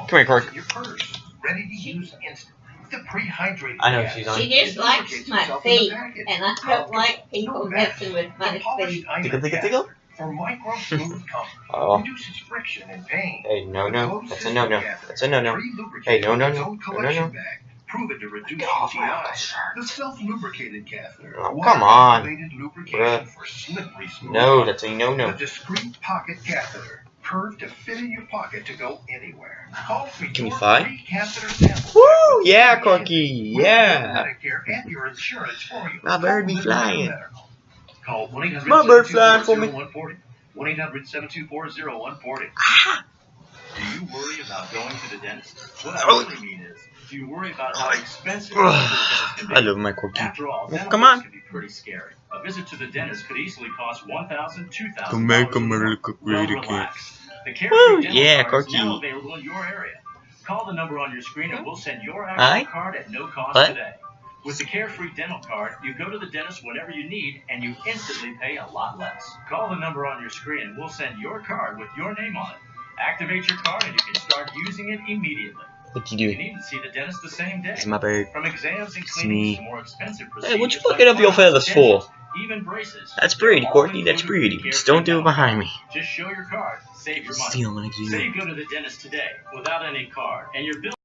Come here, Cork. Your purse, ready to use instantly. The prehydrated I know gas. she's on. She just likes my feet, and I don't like people messing with my feet. Tickle, tickle, tickle. For micro smooth comfort. Oh. Reduces friction and pain. Hey, no. That's a no. That's a no. Hey, no. No. Proven to reduce Get off my UTIs. The self-lubricated catheter. Oh, come on. Lubrication for slippery smooth. No, that's a no. The discreet pocket catheter. Curved to fit in your pocket to go anywhere. Call for Can we your fly? free catheter sample. Woo! Yeah, Corky. Yeah. Medicare and your insurance for you. My bird be flying. Call 1-800-724-0140. My bird flying for me. 1-800-724-0140. Ah. Do you worry about going to the dentist? What I Oh. really mean is, do you worry about how expensive Ugh. going to the dentist can be? I love my Corky. After all, dental Come bills on. can be pretty scary. A visit to the dentist could easily cost $1,000, $2,000. To make America great again. Relax. The Woo, Carefree Dental yeah, Card is now Corky. available in your area. Call the number on your screen and we'll send your Aye? actual card at no cost What? today. With the Carefree Dental Card, you go to the dentist whenever you need and you instantly pay a lot less. Call the number on your screen and we'll send your card with your name on it. Activate your card and you can start using it immediately. What you You do? need to see the dentist the same day. It's my bird. From exams and It's cleanings me. to more expensive Hey, procedures. what you like fucking up your feathers for? dentures, even braces. That's They're pretty, all Corky. That's included pretty. with the Just Carefree don't do it Dental behind Card. me. Just show your card. Save your money. Steal my Say you go to the dentist today without any card and your bill